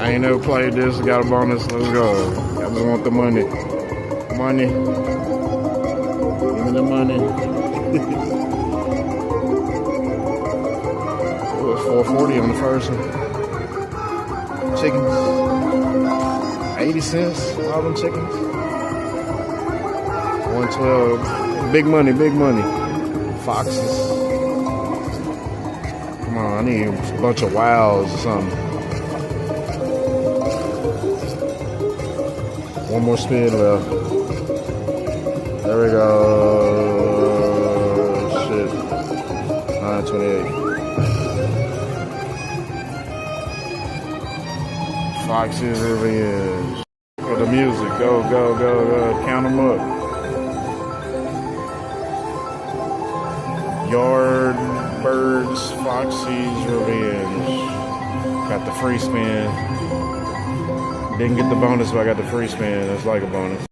I ain't never played this. Got a bonus. Let's go. I just want the money. Money. Give me the money. It was $4.40 on the first one. Chickens. 80 cents. All them chickens. 112. Big money. Big money. Foxes. Come on. I need a bunch of wows or something. One more spin left. There we go. Shit. 928. Fox's Revenge. For the music. Go, go, go, go. Count them up. Yard Birds, Foxy's Revenge. Got the free spin. Didn't get the bonus, but I got the free spin. That's like a bonus.